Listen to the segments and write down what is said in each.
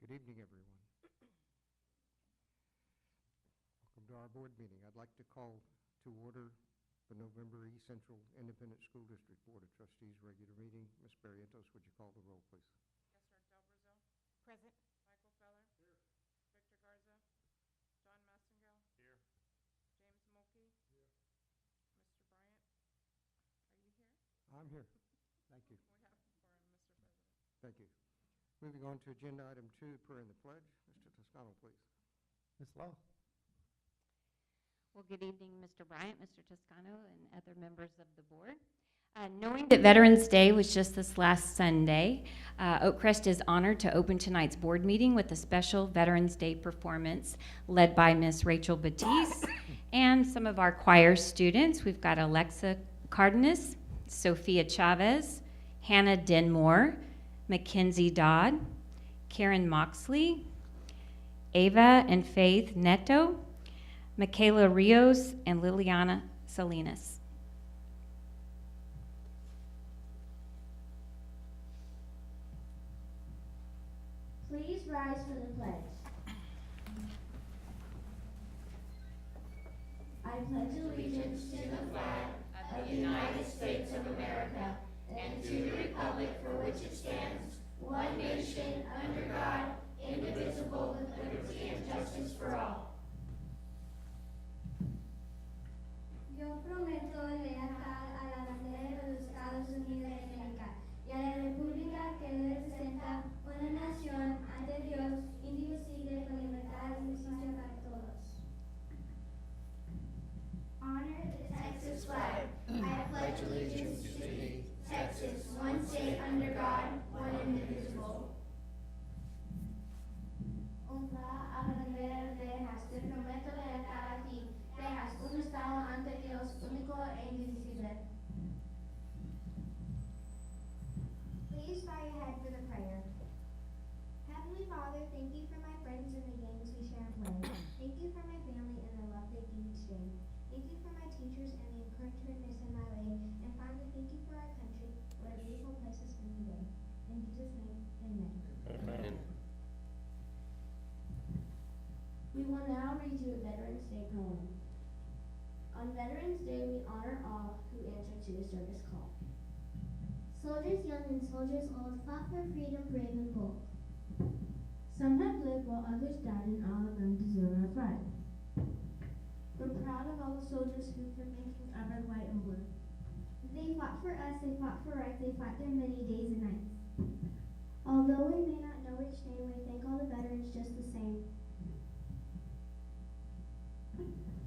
Good evening, everyone. Welcome to our board meeting. I'd like to call to order the November East Central Independent School District Board of Trustees regular meeting. Ms. Barrientos, would you call the roll, please? Yes, sir. Del Brazil. Present. Michael Feller. Here. Victor Garza. John Massengill. Here. James Mulkey. Here. Mr. Bryant. Are you here? I'm here. Thank you. We have a quorum, Mr. President. Thank you. Moving on to agenda item 2, prayer and the pledge. Mr. Toscano, please. Ms. Law. Well, good evening, Mr. Bryant, Mr. Toscano, and other members of the board. Knowing that Veterans Day was just this last Sunday, Oakcrest is honored to open tonight's board meeting with a special Veterans Day performance led by Miss Rachel Batiste and some of our choir students. We've got Alexa Cardenas, Sophia Chavez, Hannah Denmore, Mackenzie Dodd, Karen Moxley, Ava and Faith Neto, Michaela Rios, and Liliana Salinas. Please rise for the pledge. I pledge allegiance to the flag of the United States of America and to the republic for which it stands, one nation, under God, indivisible, with liberty and justice for all. Yo prometo lealtad a la bandera de los Estados Unidos de América y a la república que representa una nación ante Dios indivisible con libertad y justicia para todos. Honor the Texas flag. I pledge allegiance to thee, Texas, one state under God, one indivisible. Honra a la bandera de Texas. Te prometo lealtad a ti, Texas, un estado ante Dios único e indivisible. Please bow your head for the prayer. Heavenly Father, thank you for my friends and the games we share and play. Thank you for my family and the love they give each day. Thank you for my teachers and the encouragement they send my way. And finally, thank you for our country. What a beautiful place this spring day. In Jesus' name, amen. Amen. We will now read you a Veterans Day poem. On Veterans Day, we honor all who answer to the service call. Soldiers young and soldiers old fought for freedom, brave and bold. Some have lived while others died, and all of them deserve our pride. We're proud of all the soldiers who've been making our red, white, and blue. They fought for us, they fought for right, they fought their many days and nights. Although we may not know each name, we thank all the veterans just the same. Please be seated.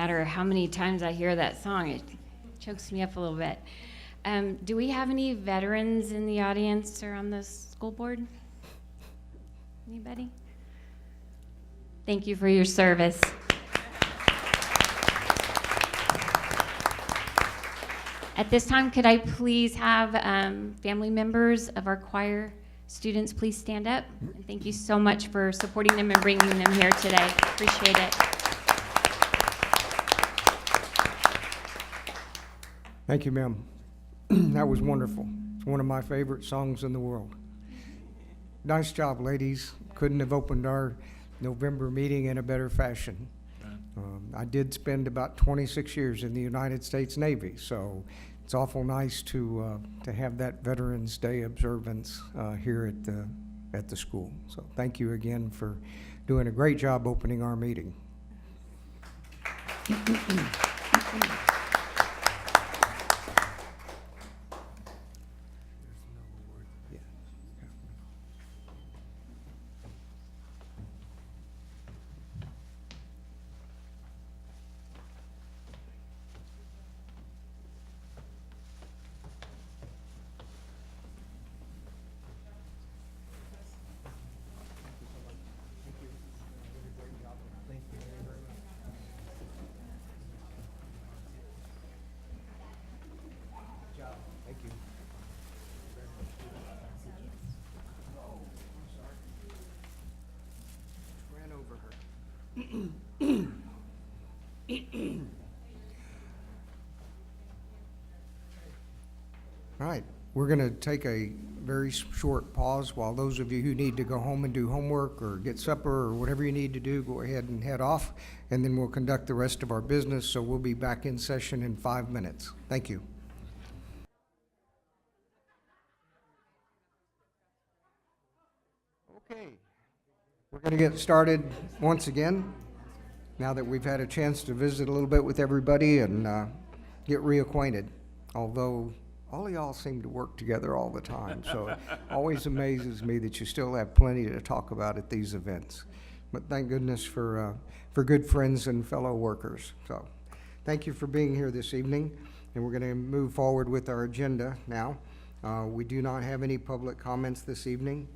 matter how many times I hear that song, it chokes me up a little bit. Do we have any veterans in the audience or on the school board? Anybody? Thank you for your service. At this time, could I please have family members of our choir students please stand up? And thank you so much for supporting them and bringing them here today. Appreciate it. Thank you, ma'am. That was wonderful. It's one of my favorite songs in the world. Nice job, ladies. Couldn't have opened our November meeting in a better fashion. I did spend about 26 years in the United States Navy, so it's awful nice to have that Veterans Day observance here at the school. So thank you again for doing a great job opening our meeting. Thank you. Ran over her. All right, we're going to take a very short pause while those of you who need to go home and do homework or get supper or whatever you need to do, go ahead and head off, and then we'll conduct the rest of our business. So we'll be back in session in 5 minutes. Thank you. Okay, we're going to get started once again, now that we've had a chance to visit a little bit with everybody and get reacquainted, although all of y'all seem to work together all the time, so it always amazes me that you still have plenty to talk about at these events. But thank goodness for good friends and fellow workers. So thank you for being here this evening, and we're going to move forward with our agenda now. We do not have any public comments this evening.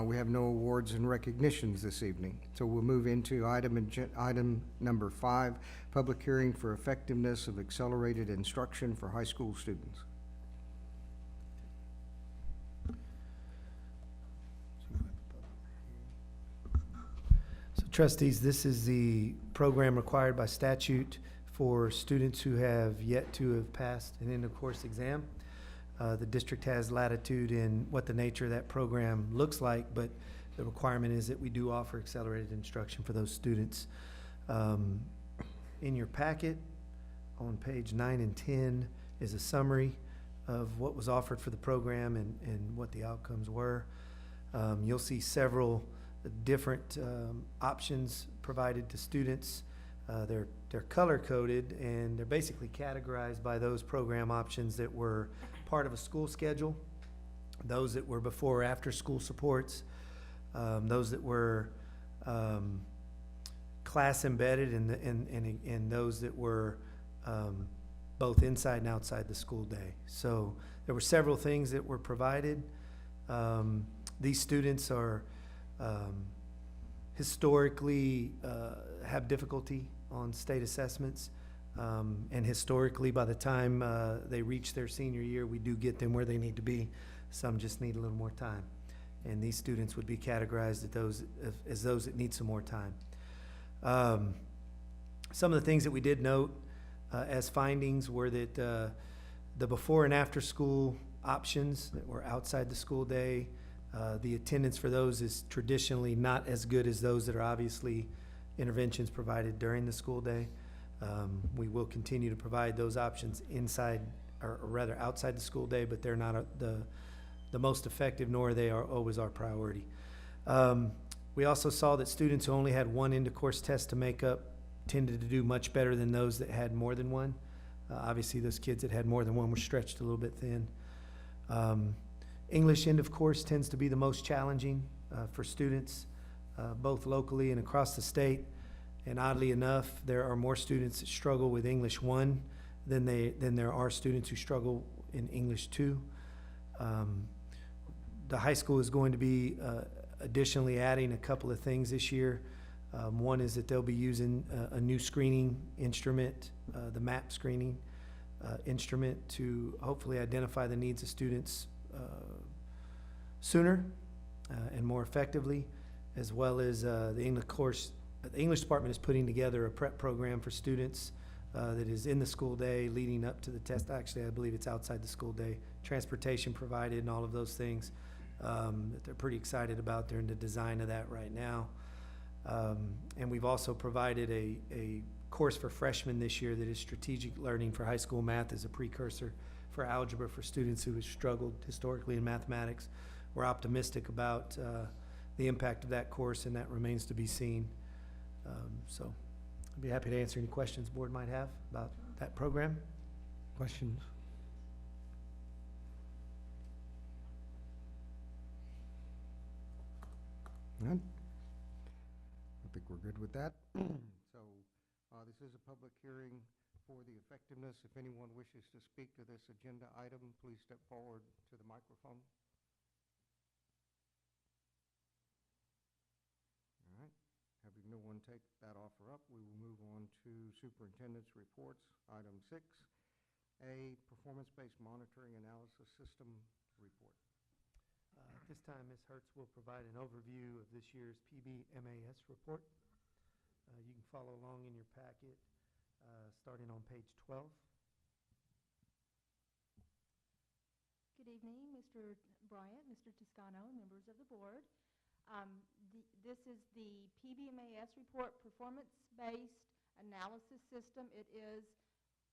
We have no awards and recognitions this evening. So we'll move into item number 5, public hearing for effectiveness of accelerated instruction for high school students. So trustees, this is the program required by statute for students who have yet to have passed an end-of-course exam. The district has latitude in what the nature of that program looks like, but the requirement is that we do offer accelerated instruction for those students. In your packet, on page 9 and 10, is a summary of what was offered for the program and what the outcomes were. You'll see several different options provided to students. They're color-coded, and they're basically categorized by those program options that were part of a school schedule, those that were before or after school supports, those that were class embedded, and those that were both inside and outside the school day. So there were several things that were provided. These students are historically have difficulty on state assessments. And historically, by the time they reach their senior year, we do get them where they need to be. Some just need a little more time. And these students would be categorized as those that need some more time. Some of the things that we did note as findings were that the before and after school options that were outside the school day, the attendance for those is traditionally not as good as those that are obviously interventions provided during the school day. We will continue to provide those options inside, or rather outside the school day, but they're not the most effective, nor are they always our priority. We also saw that students who only had one end-of-course test to make up tended to do much better than those that had more than one. Obviously, those kids that had more than one were stretched a little bit thin. English end-of-course tends to be the most challenging for students, both locally and across the state. And oddly enough, there are more students that struggle with English 1 than there are students who struggle in English 2. The high school is going to be additionally adding a couple of things this year. One is that they'll be using a new screening instrument, the MAP screening instrument, to hopefully identify the needs of students sooner and more effectively, as well as the English course. The English department is putting together a prep program for students that is in the school day leading up to the test. Actually, I believe it's outside the school day. Transportation provided and all of those things that they're pretty excited about. They're in the design of that right now. And we've also provided a course for freshmen this year that is strategic learning for high school math as a precursor for algebra for students who have struggled historically in mathematics. We're optimistic about the impact of that course, and that remains to be seen. So I'd be happy to answer any questions the board might have about that program. Questions? None? I think we're good with that. So, this is a public hearing for the effectiveness. If anyone wishes to speak to this agenda item, please step forward to the microphone. All right. Having no one take that offer up, we will move on to superintendent's reports. Item 6A, performance-based monitoring analysis system report. At this time, Ms. Hertz will provide an overview of this year's PBMAS report. You can follow along in your packet, starting on page 12. Good evening, Mr. Bryant, Mr. Toscano, and members of the board. This is the PBMAS report, performance-based analysis system. It is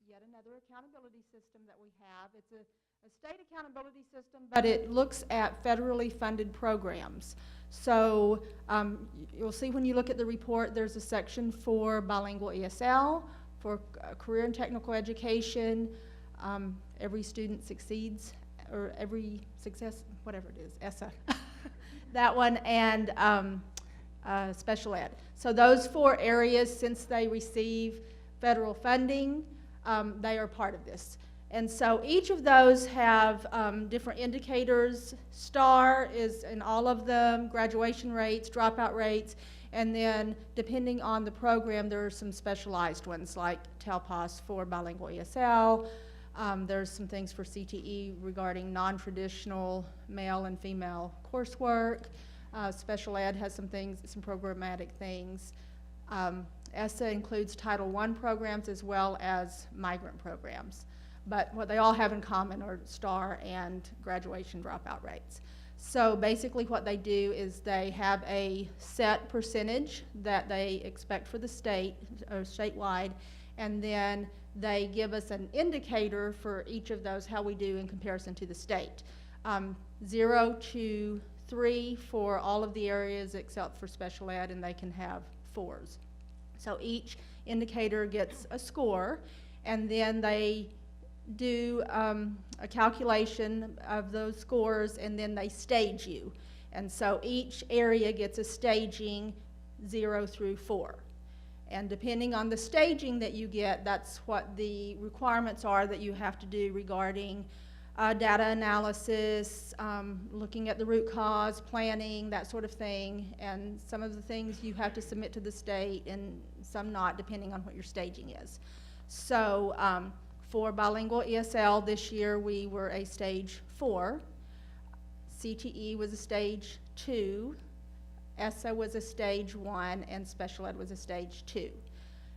yet another accountability system that we have. It's a state accountability system, but it looks at federally funded programs. So you'll see when you look at the report, there's a section for bilingual ESL, for career and technical education. Every student succeeds, or every success, whatever it is, ESSA. That one, and special ed. So those 4 areas, since they receive federal funding, they are part of this. And so each of those have different indicators. STAR is in all of them, graduation rates, dropout rates, and then depending on the program, there are some specialized ones like TELPAS for bilingual ESL. There's some things for CTE regarding non-traditional male and female coursework. Special ed has some things, some programmatic things. ESSA includes Title I programs as well as migrant programs. But what they all have in common are STAR and graduation dropout rates. So basically what they do is they have a set percentage that they expect for the state or statewide, and then they give us an indicator for each of those, how we do in comparison to the state. 0 to 3 for all of the areas except for special ed, and they can have 4s. So each indicator gets a score, and then they do a calculation of those scores, and then they stage you. And so each area gets a staging 0 through 4. And depending on the staging that you get, that's what the requirements are that you have to do regarding data analysis, looking at the root cause, planning, that sort of thing. And some of the things you have to submit to the state and some not, depending on what your staging is. So for bilingual ESL this year, we were a stage 4. CTE was a stage 2. ESSA was a stage 1, and special ed was a stage 2.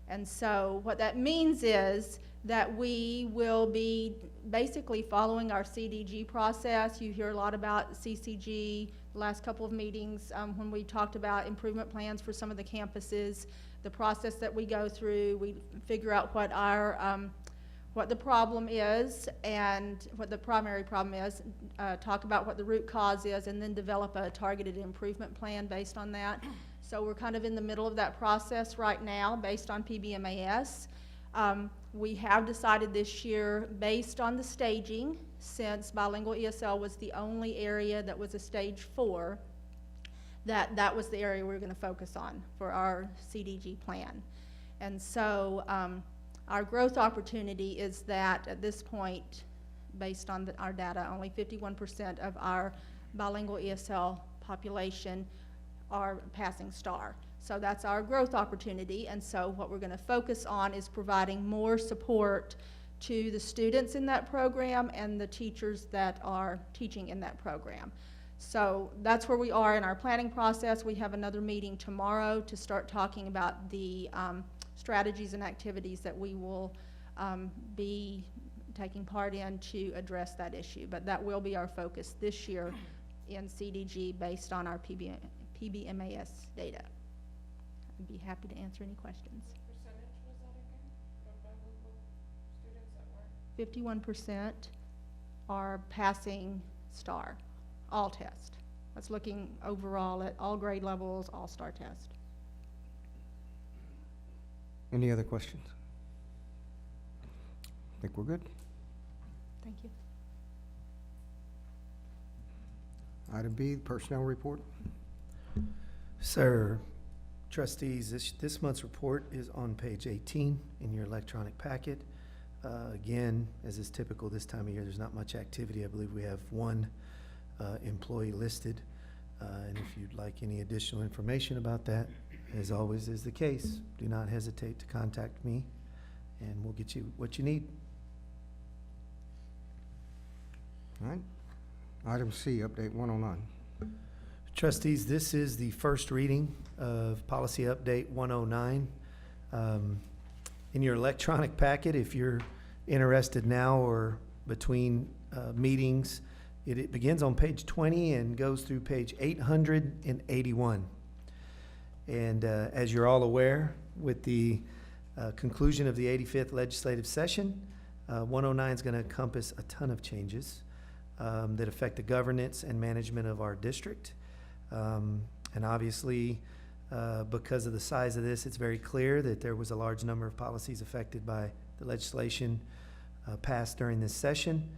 And so what that means is that we will be basically following our CDG process. You hear a lot about CCG the last couple of meetings when we talked about improvement plans for some of the campuses. The process that we go through, we figure out what our what the problem is and what the primary problem is, talk about what the root cause is, and then develop a targeted improvement plan based on that. So we're kind of in the middle of that process right now based on PBMAS. We have decided this year, based on the staging, since bilingual ESL was the only area that was a stage 4, that was the area we were going to focus on for our CDG plan. And so our growth opportunity is that at this point, based on our data, only 51% of our bilingual ESL population are passing STAR. So that's our growth opportunity, and so what we're going to focus on is providing more support to the students in that program and the teachers that are teaching in that program. So that's where we are in our planning process. We have another meeting tomorrow to start talking about the strategies and activities that we will be taking part in to address that issue. But that will be our focus this year in CDG based on our PBMAS data. I'd be happy to answer any questions. Percentage was that again, of bilingual students that were? 51% are passing STAR, all tests. That's looking overall at all grade levels, all STAR test. Any other questions? Think we're good? Thank you. Item B, personnel report. Sir, trustees, this month's report is on page 18 in your electronic packet. Again, as is typical this time of year, there's not much activity. I believe we have one employee listed. And if you'd like any additional information about that, as always is the case, do not hesitate to contact me and we'll get you what you need. All right. Item C, update 109. Trustees, this is the first reading of Policy Update 109. In your electronic packet, if you're interested now or between meetings, it begins on page 20 and goes through page 881. And as you're all aware, with the conclusion of the 85th legislative session, 109 is going to encompass a ton of changes that affect the governance and management of our district. And obviously, because of the size of this, it's very clear that there was a large number of policies affected by the legislation passed during this session.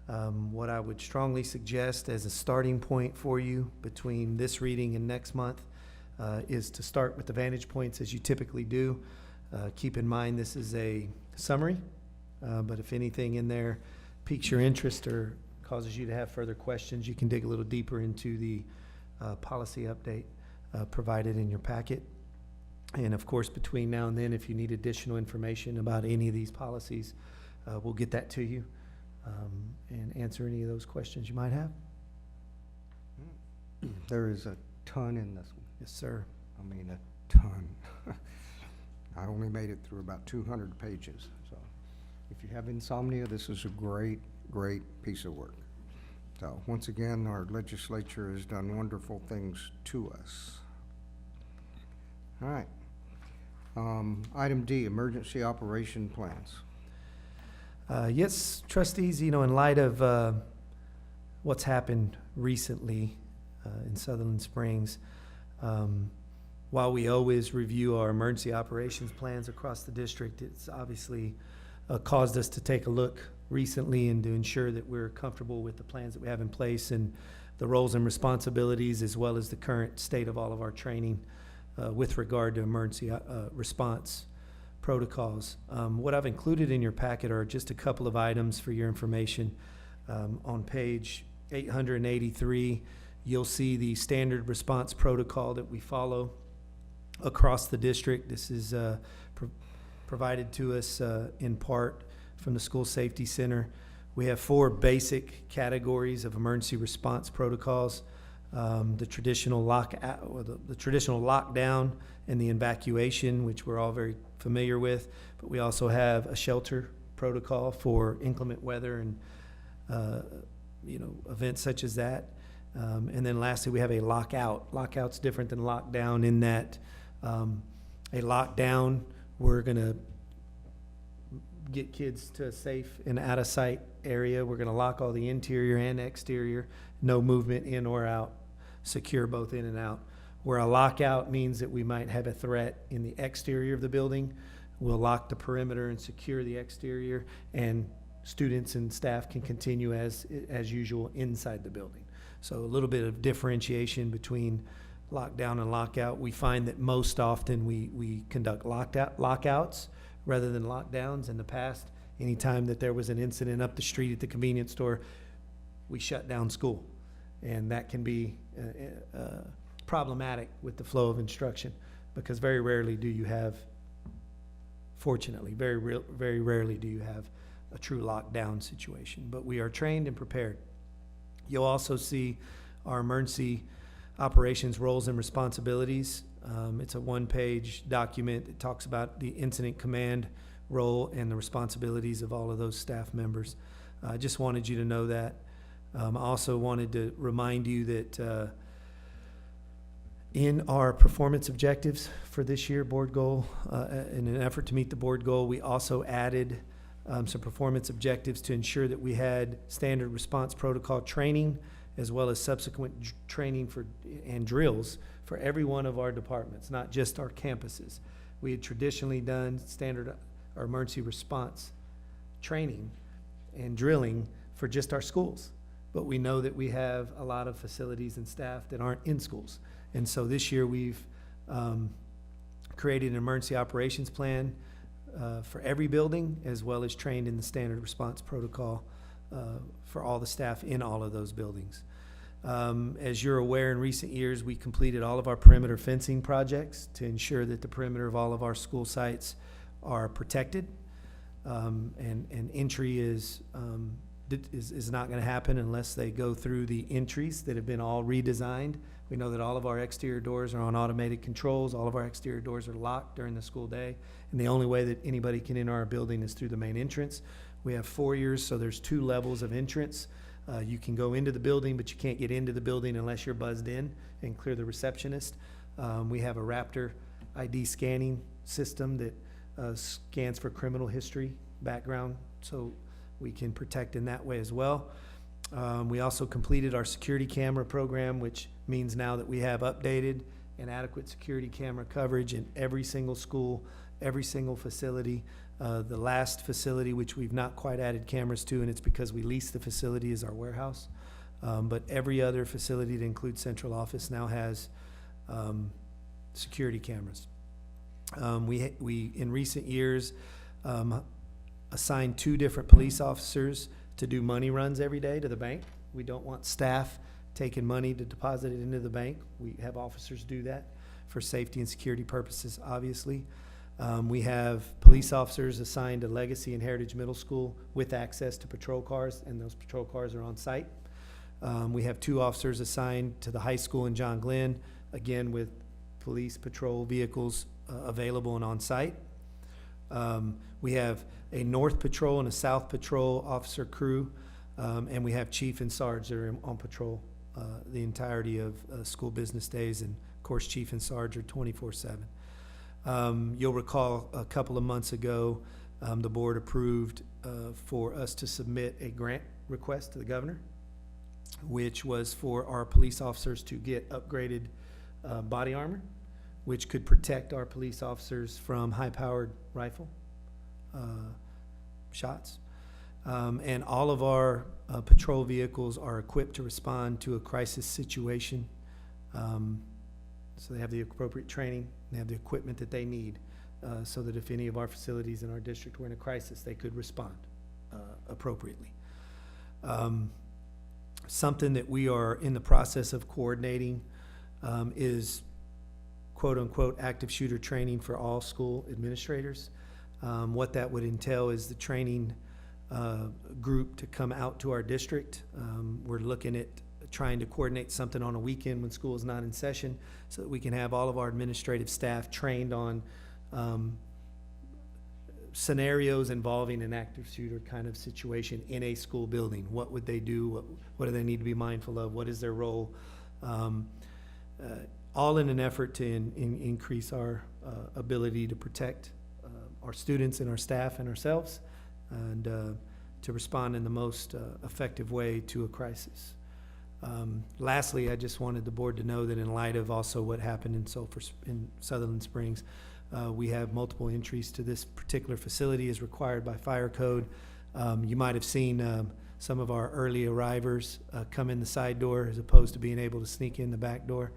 What I would strongly suggest as a starting point for you between this reading and next month is to start with the vantage points as you typically do. Keep in mind this is a summary, but if anything in there piques your interest or causes you to have further questions, you can dig a little deeper into the policy update provided in your packet. And of course, between now and then, if you need additional information about any of these policies, we'll get that to you and answer any of those questions you might have. There is a ton in this one. Yes, sir. I mean, a ton. I only made it through about 200 pages. So if you have insomnia, this is a great, great piece of work. So once again, our legislature has done wonderful things to us. All right. Item D, emergency operation plans. Yes, trustees, you know, in light of what's happened recently in Sutherland Springs, while we always review our emergency operations plans across the district, it's obviously caused us to take a look recently and to ensure that we're comfortable with the plans that we have in place and the roles and responsibilities, as well as the current state of all of our training with regard to emergency response protocols. What I've included in your packet are just a couple of items for your information. On page 883, you'll see the standard response protocol that we follow across the district. This is provided to us in part from the School Safety Center. We have 4 basic categories of emergency response protocols. The traditional the traditional lockdown and the evacuation, which we're all very familiar with, but we also have a shelter protocol for inclement weather and events such as that. And then lastly, we have a lockout. Lockout's different than lockdown in that a lockdown, we're going to get kids to a safe and out of sight area. We're going to lock all the interior and exterior, no movement in or out, secure both in and out. Where a lockout means that we might have a threat in the exterior of the building, we'll lock the perimeter and secure the exterior, and students and staff can continue as usual inside the building. So a little bit of differentiation between lockdown and lockout. We find that most often we conduct lockouts rather than lockdowns. In the past, anytime that there was an incident up the street at the convenience store, we shut down school. And that can be problematic with the flow of instruction, because very rarely do you have, fortunately, very rarely do you have a true lockdown situation. But we are trained and prepared. You'll also see our emergency operations roles and responsibilities. It's a one-page document that talks about the incident command role and the responsibilities of all of those staff members. I just wanted you to know that. I also wanted to remind you that in our performance objectives for this year, board goal, in an effort to meet the board goal, we also added some performance objectives to ensure that we had standard response protocol training, as well as subsequent training and drills for every one of our departments, not just our campuses. We had traditionally done standard or emergency response training and drilling for just our schools. But we know that we have a lot of facilities and staff that aren't in schools. And so this year we've created an emergency operations plan for every building, as well as trained in the standard response protocol for all the staff in all of those buildings. As you're aware, in recent years, we completed all of our perimeter fencing projects to ensure that the perimeter of all of our school sites are protected. And entry is not going to happen unless they go through the entries that have been all redesigned. We know that all of our exterior doors are on automated controls. All of our exterior doors are locked during the school day. And the only way that anybody can enter our building is through the main entrance. We have foyers, so there's 2 levels of entrance. You can go into the building, but you can't get into the building unless you're buzzed in and clear the receptionist. We have a Raptor ID scanning system that scans for criminal history background, so we can protect in that way as well. We also completed our security camera program, which means now that we have updated and adequate security camera coverage in every single school, every single facility. The last facility, which we've not quite added cameras to, and it's because we lease the facility, is our warehouse. But every other facility that includes central office now has security cameras. We in recent years, assigned 2 different police officers to do money runs every day to the bank. We don't want staff taking money to deposit it into the bank. We have officers do that for safety and security purposes, obviously. We have police officers assigned to Legacy and Heritage Middle School with access to patrol cars, and those patrol cars are on site. We have 2 officers assigned to the high school in John Glenn, again with police patrol vehicles available and on site. We have a North Patrol and a South Patrol officer crew, and we have Chief and Sarge that are on patrol the entirety of school business days, and of course Chief and Sarge are 24/7. You'll recall a couple of months ago, the board approved for us to submit a grant request to the governor, which was for our police officers to get upgraded body armor, which could protect our police officers from high-powered rifle shots. And all of our patrol vehicles are equipped to respond to a crisis situation. So they have the appropriate training, they have the equipment that they need, so that if any of our facilities in our district were in a crisis, they could respond appropriately. Something that we are in the process of coordinating is quote-unquote active shooter training for all school administrators. What that would entail is the training group to come out to our district. We're looking at trying to coordinate something on a weekend when school is not in session, so that we can have all of our administrative staff trained on scenarios involving an active shooter kind of situation in a school building. What would they do? What do they need to be mindful of? What is their role? All in an effort to increase our ability to protect our students and our staff and ourselves, and to respond in the most effective way to a crisis. Lastly, I just wanted the board to know that in light of also what happened in Sutherland Springs, we have multiple entries to this particular facility as required by fire code. You might have seen some of our early arrivers come in the side door as opposed to being able to sneak in the back door.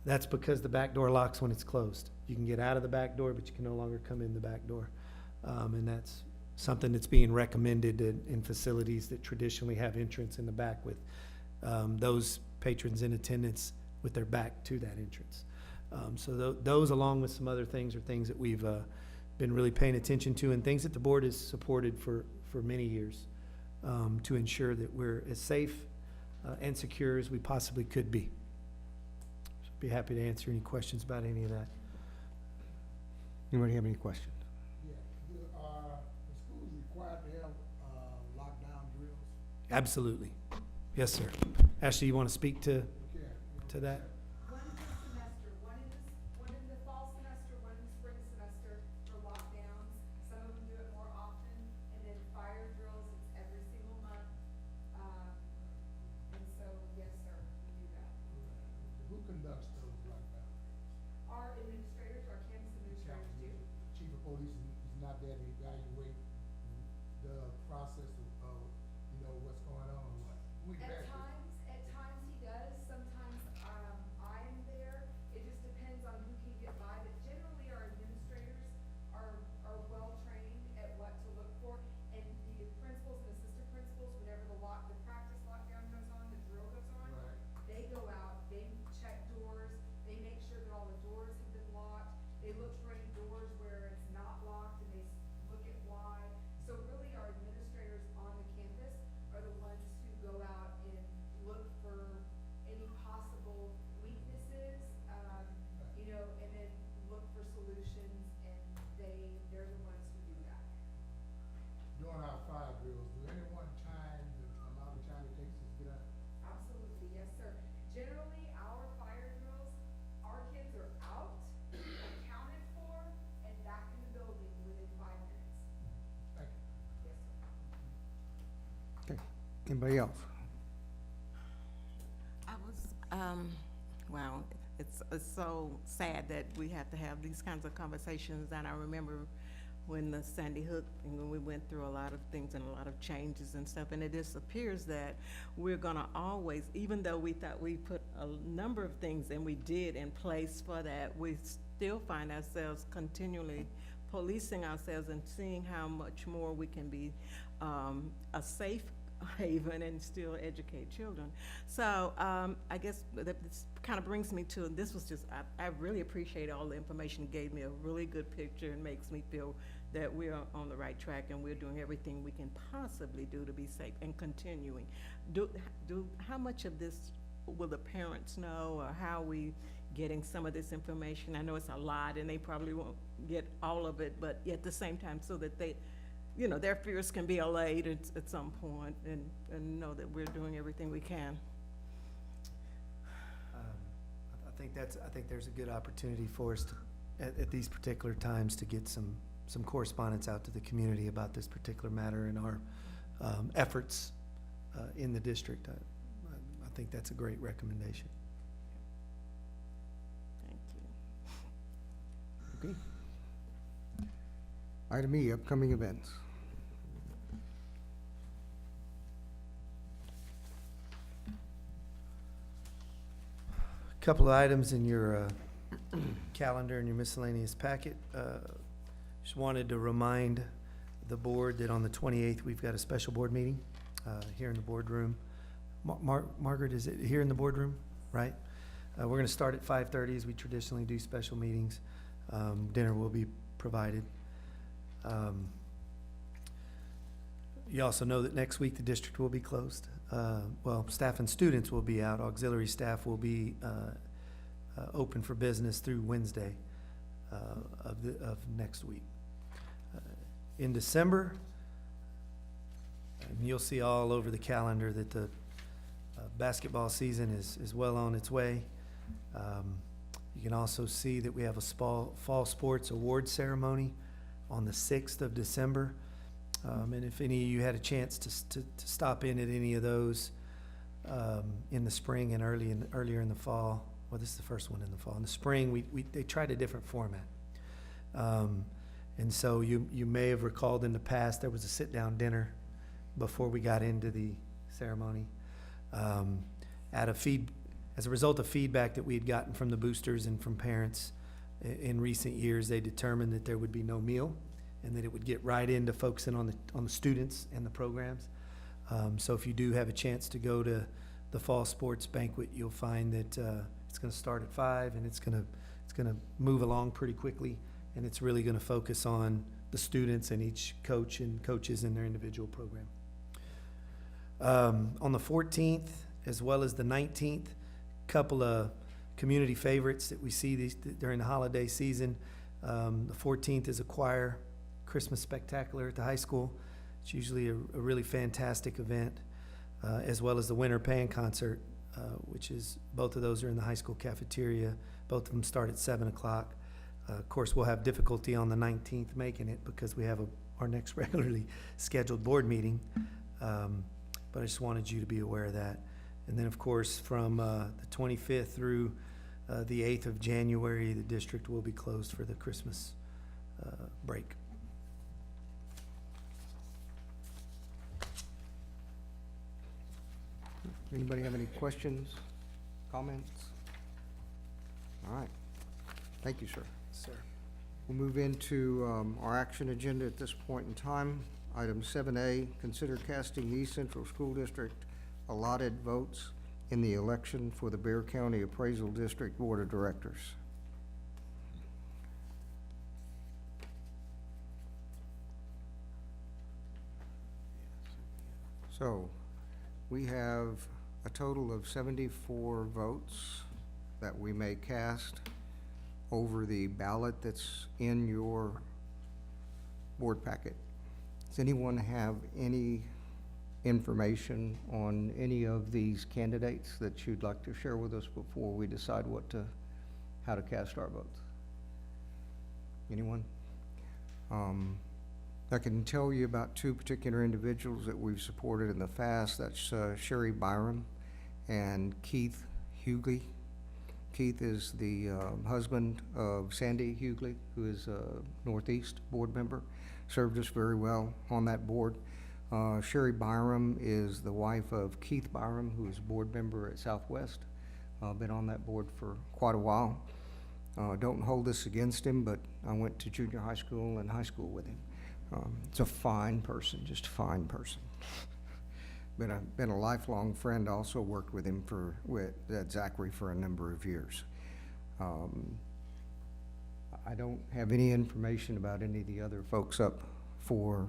That's because the back door locks when it's closed. You can get out of the back door, but you can no longer come in the back door. And that's something that's being recommended in facilities that traditionally have entrance in the back with those patrons in attendance with their back to that entrance. So those, along with some other things, are things that we've been really paying attention to, and things that the board has supported for many years, to ensure that we're as safe and secure as we possibly could be. So be happy to answer any questions about any of that. Anybody have any questions? Yeah, the schools required to have, lockdown drills? Absolutely. Yes, sir. Ashley, you want to speak to that? One per semester, one in the fall semester, one in the spring semester for lockdowns. Some of them do it more often, and then fire drills, it's every single month. And so, yes, sir, we do that. Who conducts those lockdown drills? Our administrators, our campus administrators do. Chief of police is not there to evaluate the process of, what's going on, or what? Who At evaluates? times he does, sometimes, I am there, it just depends on who can get by, but generally our administrators are well-trained at what to look for, and the principals and assistant principals, whenever the practice lockdown goes on, the drill goes on, Right. they go out, they check doors, they make sure that all the doors have been locked, they look for any doors where it's not locked, and they look at why. So really, our administrators on the campus are the ones who go out and look for any possible weaknesses, and then look for solutions, and they're the ones who do that. During our fire drills, do anyone time the amount of time it takes us to get out? Absolutely, yes, sir. Generally, our fire drills, our kids are out, accounted for, and back in the building within 5 minutes. Thank you. Yes, sir. Okay. Anybody else? I was, wow, it's so sad that we have to have these kinds of conversations, and I remember when the Sandy Hook, and when we went through a lot of things and a lot of changes and stuff, and it just appears that we're gonna always, even though we thought we put a number of things, and we did, in place for that, we still find ourselves continually policing ourselves and seeing how much more we can be a safe haven and still educate children. So I guess this kind of brings me to, this was just, I really appreciate all the information. It gave me a really good picture and makes me feel that we're on the right track and we're doing everything we can possibly do to be safe and continuing. How much of this will the parents know, or how are we getting some of this information? I know it's a lot and they probably won't get all of it, but at the same time, so that they, their fears can be allayed at some point, and know that we're doing everything we can. I think there's a good opportunity for us to, at these particular times, to get some correspondence out to the community about this particular matter and our efforts in the district. I think that's a great recommendation. Thank you. Okay. Item E, upcoming events. Couple of items in your calendar and your miscellaneous packet. Just wanted to remind the board that on the 28th, we've got a special board meeting here in the boardroom. Margaret, is it here in the boardroom, right? We're going to start at 5:30, as we traditionally do special meetings. Dinner will be provided. You also know that next week the district will be closed. Well, staff and students will be out. Auxiliary staff will be open for business through Wednesday of next week. In December, and you'll see all over the calendar that the basketball season is well on its way. You can also see that we have a fall sports award ceremony on the 6th of December. And if any of you had a chance to stop in at any of those in the spring and earlier in the fall, well, this is the first one in the fall. In the spring, they tried a different format. And so you may have recalled in the past there was a sit-down dinner before we got into the ceremony. Out of as a result of feedback that we had gotten from the boosters and from parents in recent years, they determined that there would be no meal and that it would get right into focusing on the students and the programs. So if you do have a chance to go to the fall sports banquet, you'll find that it's going to start at 5 and it's going to move along pretty quickly, and it's really going to focus on the students and each coach and coaches in their individual program. On the 14th, as well as the 19th, couple of community favorites that we see during the holiday season. The 14th is a choir Christmas spectacular at the high school. It's usually a really fantastic event, as well as the Winter Pan Concert, which is, both of those are in the high school cafeteria. Both of them start at 7 o'clock. Of course, we'll have difficulty on the 19th making it because we have our next regularly scheduled board meeting. But I just wanted you to be aware of that. And then, of course, from the 25th through the 8th of January, the district will be closed for the Christmas break. Anybody have any questions, comments? All right. Thank you, sir. Sir. We'll move into our action agenda at this point in time. Item 7A, consider casting the East Central School District allotted votes in the election for the Bear County Appraisal District Board of Directors. So, we have a total of 74 votes that we may cast over the ballot that's in your board packet. Does anyone have any information on any of these candidates that you'd like to share with us before we decide how to cast our votes? Anyone? I can tell you about two particular individuals that we've supported in the past. That's Sherry Byram and Keith Hughley. Keith is the husband of Sandy Hughley, who is a Northeast board member. Served us very well on that board. Sherry Byram is the wife of Keith Byram, who is a board member at Southwest. Been on that board for quite a while. Don't hold this against him, but I went to junior high school and high school with him. It's a fine person, just a fine person. Been a lifelong friend. Also worked with him at Zachary for a number of years. I don't have any information about any of the other folks up for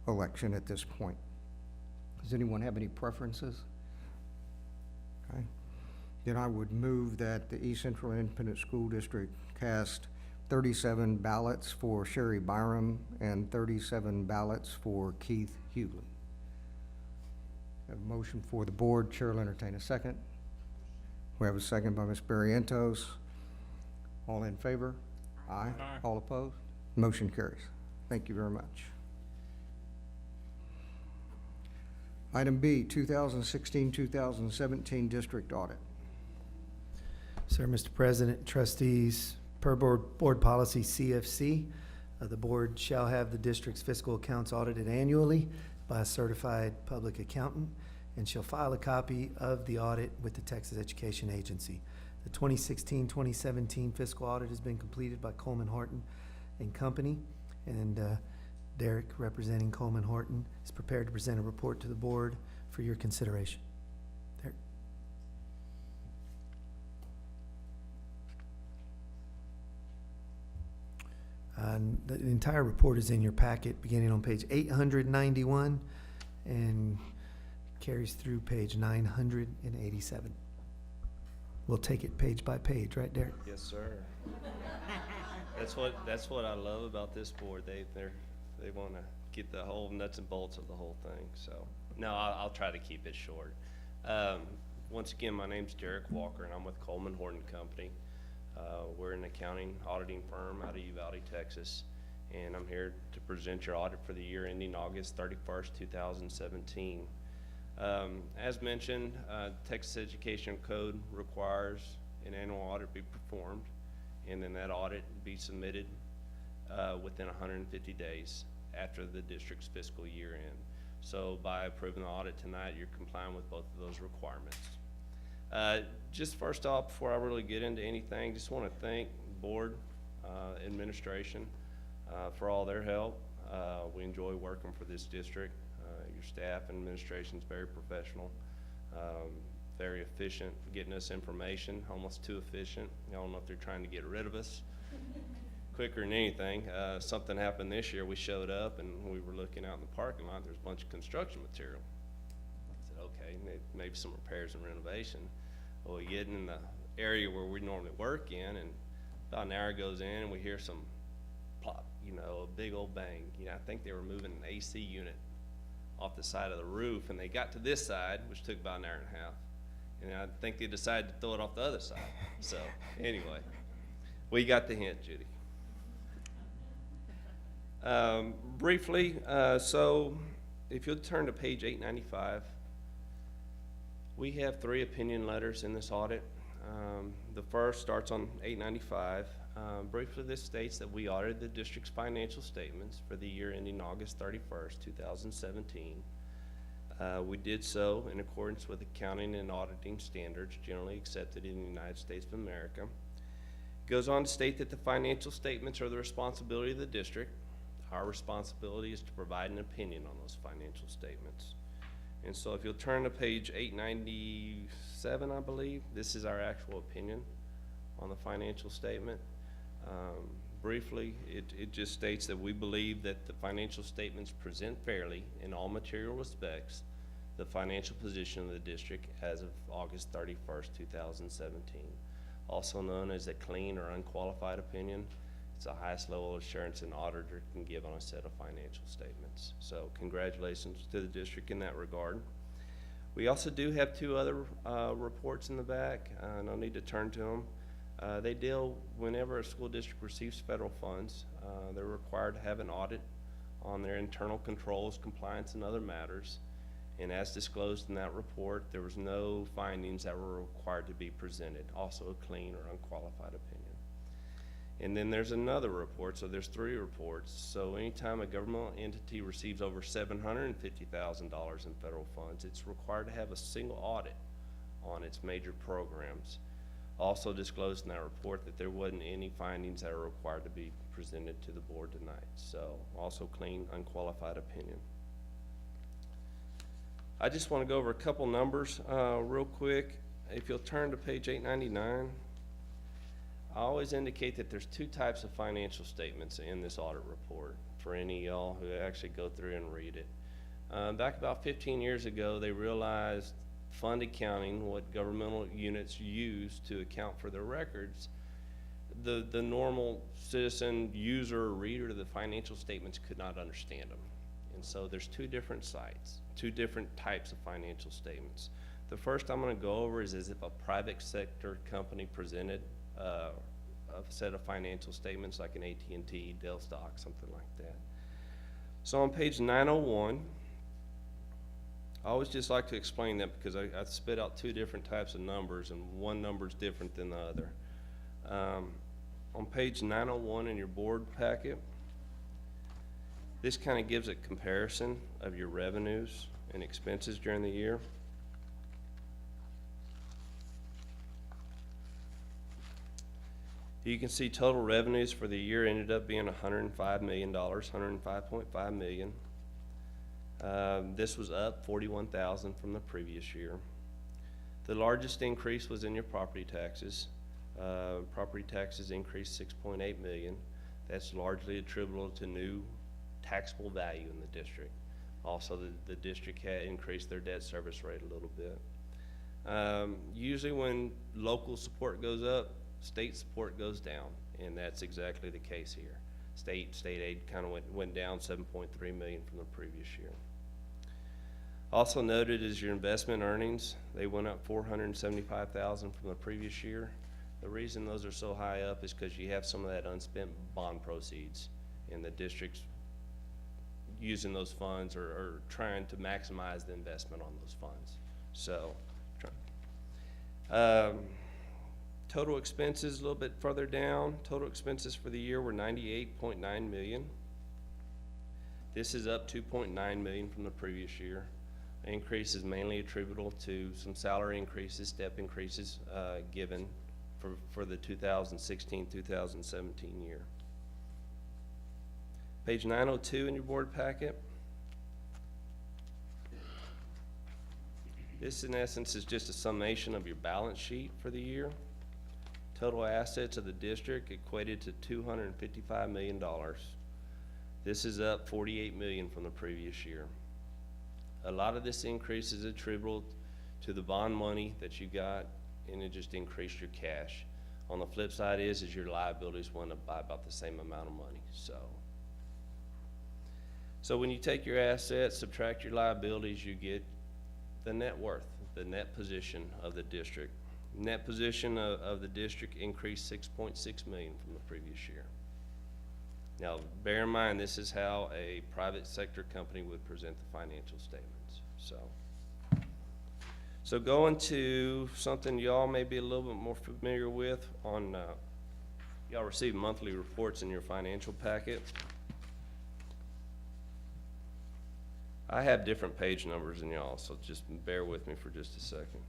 election at this point. Does anyone have any preferences? Okay. Then I would move that the East Central Independent School District cast 37 ballots for Sherry Byram and 37 ballots for Keith Hughley. Have a motion for the board. Chair will entertain a second. We have a second by Ms. Barrientos. All in favor? Aye. All opposed? Motion carries. Thank you very much. Item B, 2016-2017 District Audit. Sir, Mr. President, trustees, per board policy CFC, the board shall have the district's fiscal accounts audited annually by a certified public accountant and shall file a copy of the audit with the Texas Education Agency. The 2016-2017 fiscal audit has been completed by Coleman Horton and Company, and Derek, representing Coleman Horton, is prepared to present a report to the board for your consideration. Derek. The entire report is in your packet, beginning on page 891 and carries through page 987. We'll take it page by page, right, Derek? Yes, sir. That's what I love about this board. They want to get the whole nuts and bolts of the whole thing. So no, I'll try to keep it short. Once again, my name's Derek Walker, and I'm with Coleman Horton Company. We're an accounting auditing firm out of Uvalde, Texas, and I'm here to present your audit for the year ending August 31st, 2017. As mentioned, Texas Education Code requires an annual audit be performed, and then that audit be submitted within 150 days after the district's fiscal year end. So by approving the audit tonight, you're complying with both of those requirements. Just first off, before I really get into anything, just want to thank the board, administration, for all their help. We enjoy working for this district. Your staff and administration is very professional, very efficient, getting us information, almost too efficient. I don't know if they're trying to get rid of us quicker than anything. Something happened this year. We showed up and we were looking out in the parking lot. There's a bunch of construction material. I said, okay, maybe some repairs and renovation. Well, we get in the area where we normally work in, and about an hour goes in and we hear some plop, you know, a big old bang. You know, I think they were moving an AC unit off the side of the roof, and they got to this side, which took about an hour and a half. And I think they decided to throw it off the other side. So anyway, we got the hint, Judy. Briefly, so if you'll turn to page 895, we have 3 opinion letters in this audit. The first starts on 895. Briefly, this states that we audited the district's financial statements for the year ending August 31st, 2017. We did so in accordance with accounting and auditing standards generally accepted in the United States of America. It goes on to state that the financial statements are the responsibility of the district. Our responsibility is to provide an opinion on those financial statements. And so if you'll turn to page 897, I believe, this is our actual opinion on the financial statement. Briefly, it just states that we believe that the financial statements present fairly in all material respects the financial position of the district as of August 31st, 2017. Also known as a clean or unqualified opinion. It's the highest level of assurance an auditor can give on a set of financial statements. So congratulations to the district in that regard. We also do have 2 other reports in the back. No need to turn to them. They deal whenever a school district receives federal funds, they're required to have an audit on their internal controls, compliance, and other matters. And as disclosed in that report, there was no findings that were required to be presented, also a clean or unqualified opinion. And then there's another report, so there's 3 reports. So anytime a governmental entity receives over $750,000 in federal funds, it's required to have a single audit on its major programs. Also disclosed in that report that there wasn't any findings that are required to be presented to the board tonight. So also clean, unqualified opinion. I just want to go over a couple numbers real quick. If you'll turn to page 899, I always indicate that there's 2 types of financial statements in this audit report for any of y'all who actually go through and read it. Back about 15 years ago, they realized fund accounting, what governmental units use to account for their records, the normal citizen, user, or reader of the financial statements could not understand them. And so there's 2 different sites, 2 different types of financial statements. The first I'm going to go over is as if a private sector company presented a set of financial statements like an AT&T, Dell stock, something like that. So on page 901, I always just like to explain that because I spit out 2 different types of numbers and one number is different than the other. On page 901 in your board packet, this kind of gives a comparison of your revenues and expenses during the year. You can see total revenues for the year ended up being $105 million, $105.5 million. This was up $41,000 from the previous year. The largest increase was in your property taxes. Property taxes increased $6.8 million. That's largely attributable to new taxable value in the district. Also, the district had increased their debt service rate a little bit. Usually when local support goes up, state support goes down, and that's exactly the case here. State aid kind of went down $7.3 million from the previous year. Also noted is your investment earnings. They went up $475,000 from the previous year. The reason those are so high up is because you have some of that unspent bond proceeds, and the district's using those funds or trying to maximize the investment on those funds. So, total expenses a little bit further down. Total expenses for the year were $98.9 million. This is up $2.9 million from the previous year. Increase is mainly attributable to some salary increases, step increases, given for the 2016-2017 year. Page 902 in your board packet. This, in essence, is just a summation of your balance sheet for the year. Total assets of the district equated to $255 million. This is up $48 million from the previous year. A lot of this increase is attributable to the bond money that you got, and it just increased your cash. On the flip side is your liabilities went up by about the same amount of money. So when you take your assets, subtract your liabilities, you get the net worth, the net position of the district. Net position of the district increased $6.6 million from the previous year. Now, bear in mind, this is how a private sector company would present the financial statements. So going to something y'all may be a little bit more familiar with on, y'all receive monthly reports in your financial packet. I have different page numbers than y'all, so just bear with me for just a second.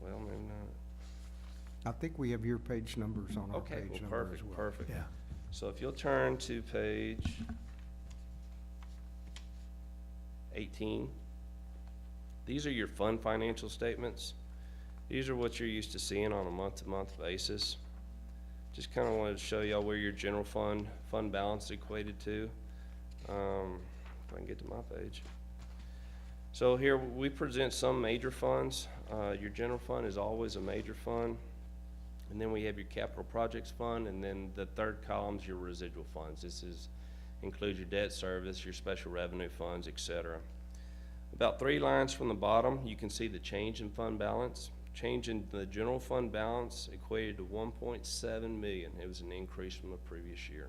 Well, maybe not. I think we have your page numbers on our Okay, page well, number as perfect, well. perfect. Yeah. So if you'll turn to page 18, these are your fund financial statements. These are what you're used to seeing on a month-to-month basis. Just kind of wanted to show y'all where your general fund balance equated to. If I can get to my page. So here we present some major funds. Your general fund is always a major fund. And then we have your capital projects fund, and then the third column is your residual funds. This includes your debt service, your special revenue funds, etc. About 3 lines from the bottom, you can see the change in fund balance. Change in the general fund balance equated to $1.7 million. It was an increase from the previous year,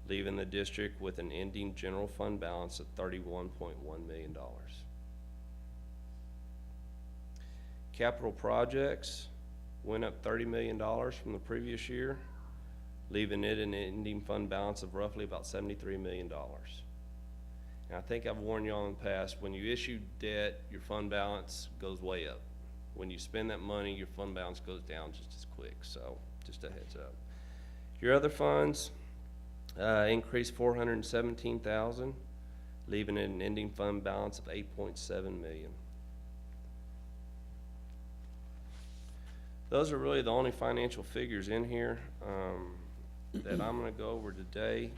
leaving the district with an ending general fund balance of $31.1 million. Capital projects went up $30 million from the previous year, leaving it an ending fund balance of roughly about $73 million. And I think I've warned you all in the past, when you issue debt, your fund balance goes way up. When you spend that money, your fund balance goes down just as quick, so just a heads up. Your other funds increased $417,000, leaving it an ending fund balance of $8.7 million. Those are really the only financial figures in here that I'm going to go over today.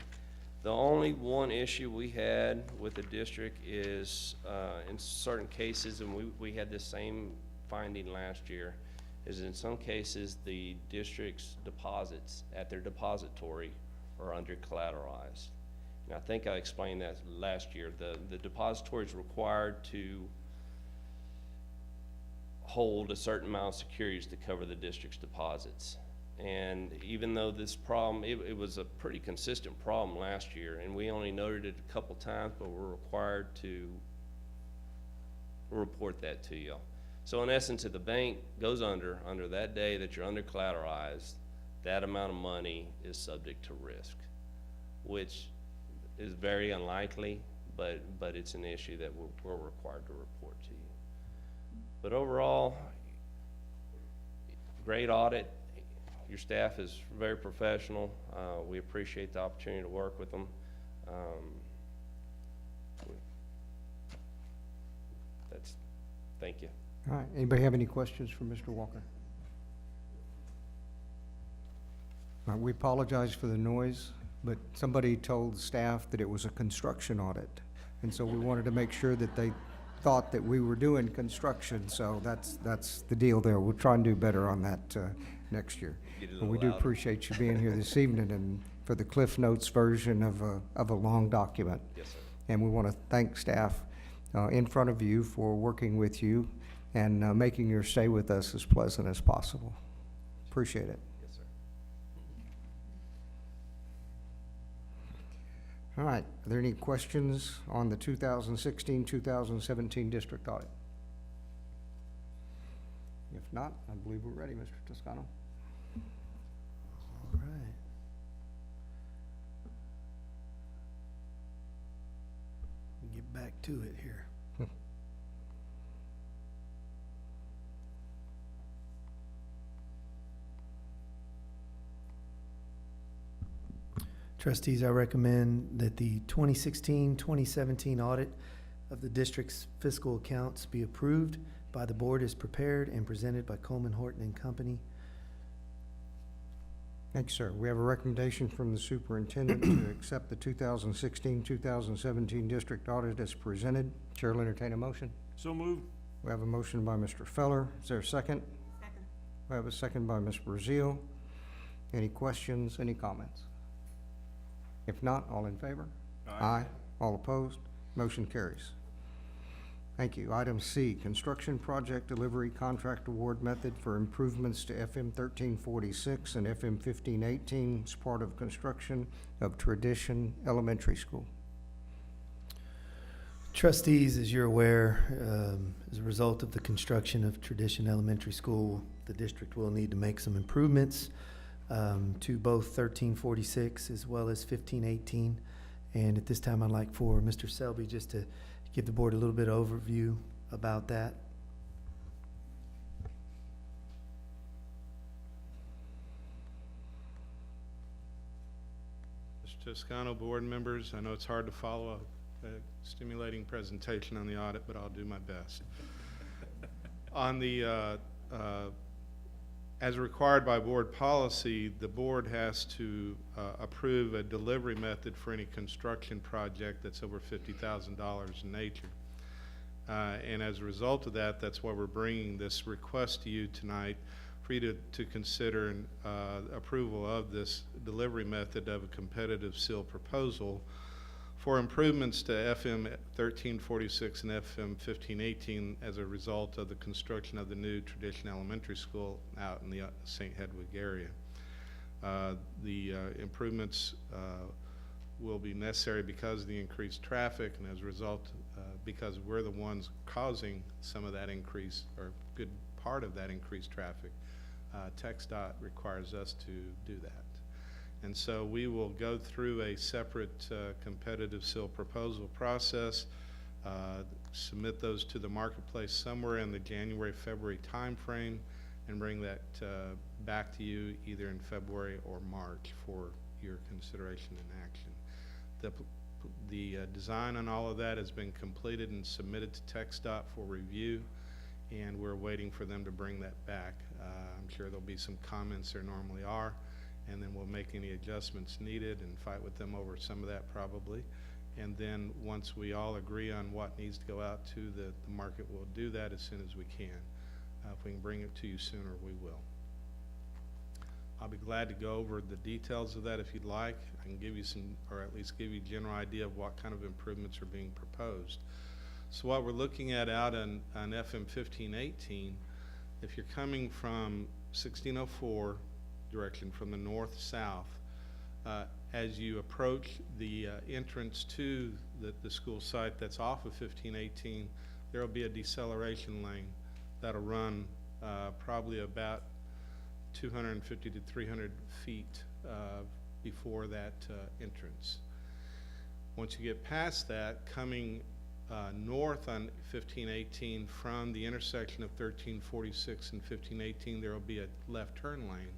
The only one issue we had with the district is in certain cases, and we had the same finding last year, is in some cases the district's deposits at their depository are under collateralized. And I think I explained that last year. The depository is required to hold a certain amount of securities to cover the district's deposits. And even though this problem, it was a pretty consistent problem last year, and we only noted it a couple times, but we're required to report that to you. So in essence, if the bank goes under that day that you're under collateralized, that amount of money is subject to risk, which is very unlikely, but it's an issue that we're required to report to you. But overall, great audit. Your staff is very professional. We appreciate the opportunity to work with them. Thank you. All right, anybody have any questions for Mr. Walker? All right, we apologize for the noise, but somebody told the staff that it was a construction audit. And so we wanted to make sure that they thought that we were doing construction, so that's the deal there. We'll try and do better on that next year. Get a And little we do louder. appreciate you being here this evening and for the Cliff Notes version of a long document. Yes, sir. And we want to thank staff in front of you for working with you and making your stay with us as pleasant as possible. Appreciate it. Yes, sir. All right, are there any questions on the 2016-2017 district audit? If not, I believe we're ready, Mr. Toscano. right. Get back to it here. Trustees, I recommend that the 2016-2017 audit of the district's fiscal accounts be approved by the board as prepared and presented by Coleman Horton and Company. Thank you, sir. We have a recommendation from the superintendent to accept the 2016-2017 district audit as presented. Chair will entertain a motion. So moved. We have a motion by Mr. Feller. Is there a second? Second. We have a second by Ms. Brazil. Any questions, any comments? If not, all in favor? Aye. All opposed? Motion carries. Thank you. Item C, construction project delivery contract award method for improvements to FM 1346 and FM 1518 as part of construction of Tradition Elementary School. Trustees, as you're aware, as a result of the construction of Tradition Elementary School, the district will need to make some improvements to both 1346 as well as 1518. And at this time, I'd like for Mr. Selby just to give the board a little bit of overview about that. Mr. Toscano, board members, I know it's hard to follow a stimulating presentation on the audit, but I'll do my best. On the, as required by board policy, the board has to approve a delivery method for any construction project that's over $50,000 in nature. And as a result of that, that's why we're bringing this request to you tonight for you to consider approval of this delivery method of a competitive seal proposal for improvements to FM 1346 and FM 1518 as a result of the construction of the new Tradition Elementary School out in the St. Hedwig area. The improvements will be necessary because of the increased traffic, and as a result, because we're the ones causing some of that increase, or a good part of that increased traffic, TxDOT requires us to do that. And so we will go through a separate competitive seal proposal process, submit those to the marketplace somewhere in the January-February timeframe, and bring that back to you either in February or March for your consideration and action. The design on all of that has been completed and submitted to TxDOT for review, and we're waiting for them to bring that back. I'm sure there'll be some comments there normally are, and then we'll make any adjustments needed and fight with them over some of that probably. And then once we all agree on what needs to go out to the market, we'll do that as soon as we can. If we can bring it to you sooner, we will. I'll be glad to go over the details of that if you'd like. I can give you some, or at least give you a general idea of what kind of improvements are being proposed. So what we're looking at out on FM 1518, if you're coming from 1604 direction from the north-south, as you approach the entrance to the school site that's off of 1518, there will be a deceleration lane that'll run probably about 250 to 300 feet before that entrance. Once you get past that, coming north on 1518 from the intersection of 1346 and 1518, there will be a left turn lane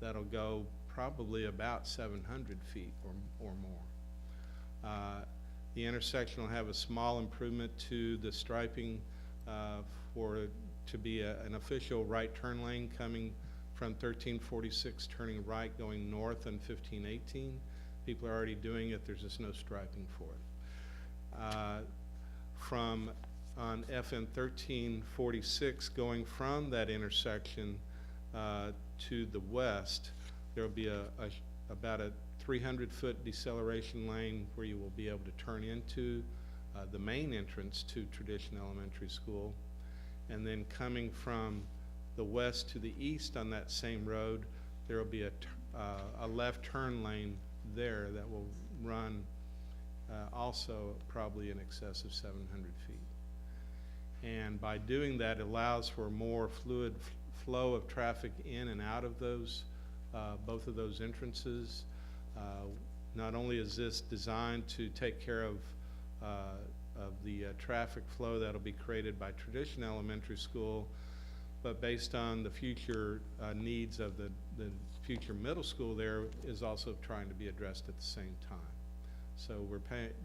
that'll go probably about 700 feet or more. The intersection will have a small improvement to the striping to be an official right turn lane coming from 1346 turning right going north on 1518. People are already doing it, there's just no striping for it. From on FM 1346 going from that intersection to the west, there will be about a 300-foot deceleration lane where you will be able to turn into the main entrance to Tradition Elementary School. And then coming from the west to the east on that same road, there will be a left turn lane there that will run also probably in excess of 700 feet. And by doing that, it allows for more fluid flow of traffic in and out of those both of those entrances. Not only is this designed to take care of the traffic flow that'll be created by Tradition Elementary School, but based on the future needs of the future middle school, there is also trying to be addressed at the same time. So we're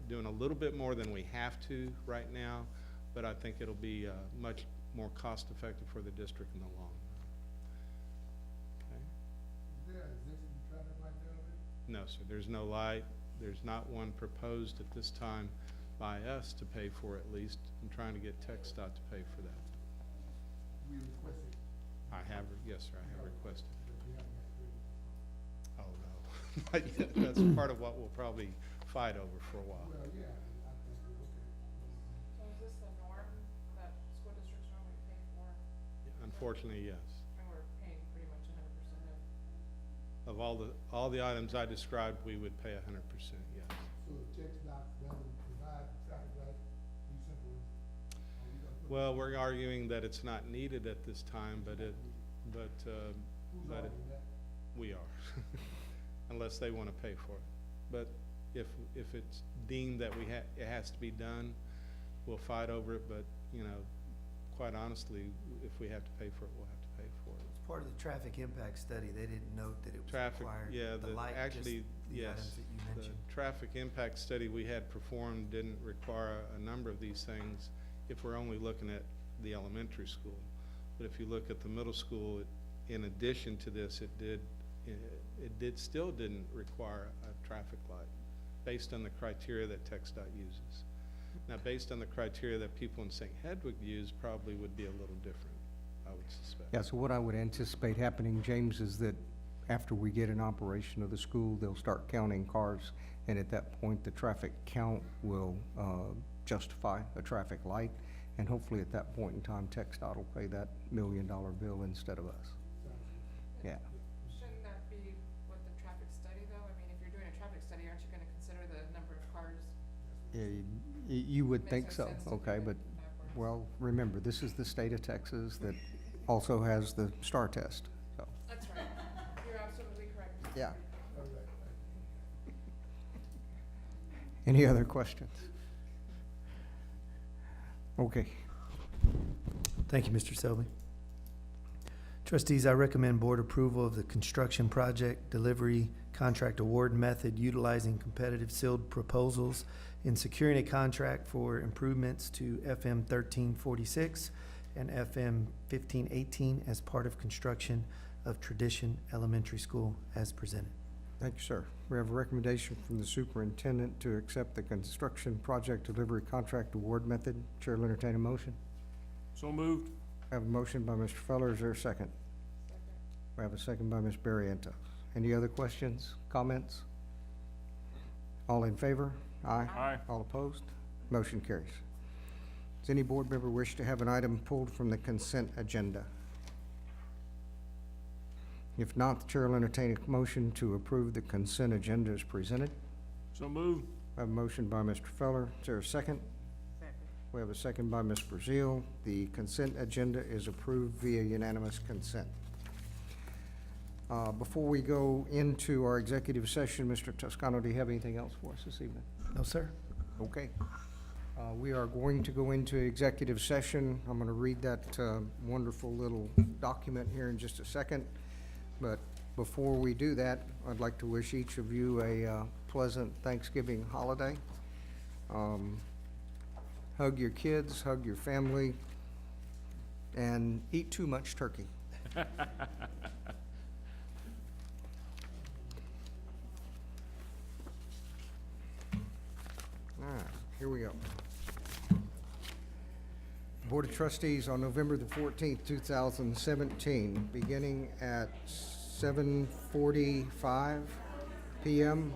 doing a little bit more than we have to right now, but I think it'll be much more cost-effective for the district in the long run. Is there existing traffic light there already? No, sir, there's no light. There's not one proposed at this time by us to pay for, at least. I'm trying to get TxDOT to pay for that. We requested, Yes, sir, I have requested. but we haven't got through. Oh, no. Not yet. That's part of what we'll probably fight over for a while. Well, yeah, I think, okay. So is this the norm that school districts normally pay for, Unfortunately, yes. and we're paying pretty much 100% of? Of all the items I described, we would pay 100%, yes. So if TxDOT doesn't provide traffic light, you simply, are you gonna put? Well, we're arguing that it's not needed at this time, but Who's arguing that? we are, unless they want to pay for it. But if it's deemed that it has to be done, we'll fight over it, but, you know, quite honestly, if we have to pay for it, we'll have to pay for it. It's part of the traffic impact study. They didn't note that it was Traffic, required. yeah, The light, just actually, the yes. items that you The mentioned. traffic impact study we had performed didn't require a number of these things if we're only looking at the elementary school. But if you look at the middle school, in addition to this, it still didn't require a traffic light, based on the criteria that TxDOT uses. Now, based on the criteria that people in St. Hedwig use, probably would be a little different, I would suspect. Yeah, so what I would anticipate happening, James, is that after we get an operation of the school, they'll start counting cars, and at that point, the traffic count will justify a traffic light, and hopefully at that point in time, TxDOT will pay that $1 million bill instead of us. Yeah. Shouldn't that be with the traffic study, though? I mean, if you're doing a traffic study, aren't you gonna consider the number of cars? You would Makes think no so, sense to do okay, it but, backwards. well, remember, this is the state of Texas that also has the STAR test, so, That's right. You're absolutely correct. yeah. All right. Any other questions? Okay. Thank you, Mr. Selby. Trustees, I recommend board approval of the construction project delivery contract award method utilizing competitive sealed proposals in securing a contract for improvements to FM 1346 and FM 1518 as part of construction of Tradition Elementary School as presented. Thank you, sir. We have a recommendation from the superintendent to accept the construction project delivery contract award method. Chair will entertain a motion. So moved. I have a motion by Mr. Feller. Is there a second? We have a second by Ms. Barrientos. Any other questions, comments? All in favor? Aye. Aye. All opposed? Motion carries. Does any board member wish to have an item pulled from the consent agenda? If not, the chair will entertain a motion to approve the consent agenda as presented. So moved. I have a motion by Mr. Feller. Is there a second? Second. We have a second by Ms. Brazil. The consent agenda is approved via unanimous consent. Before we go into our executive session, Mr. Toscano, do you have anything else for us this evening? No, sir. Okay. We are going to go into executive session. I'm going to read that wonderful little document here in just a second. But before we do that, I'd like to wish each of you a pleasant Thanksgiving holiday. Hug your kids, hug your family, and eat too much turkey. All right, here we go. Board of Trustees on November the 14th, 2017, beginning at 7:45 PM.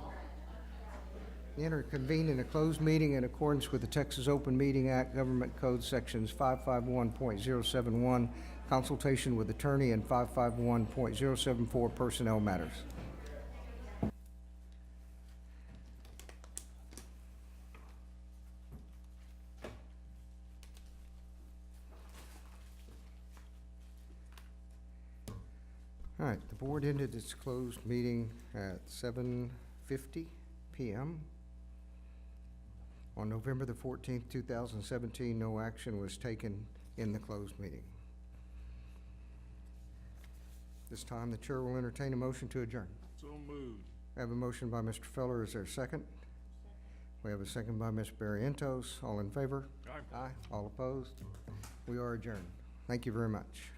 Enter convene in a closed meeting in accordance with the Texas Open Meeting Act, Government Code Sections 551.071, consultation with attorney, and 551.074, personnel matters. All All right, the board ended its closed meeting at 7:50 PM. On November the 14th, 2017, no action was taken in the closed meeting. This time, the chair will entertain a motion to adjourn. So moved. I have a motion by Mr. Feller. Is there a second? We have a second by Ms. Barrientos. All in favor? Aye. Aye. All opposed? We are adjourned. Thank you very much.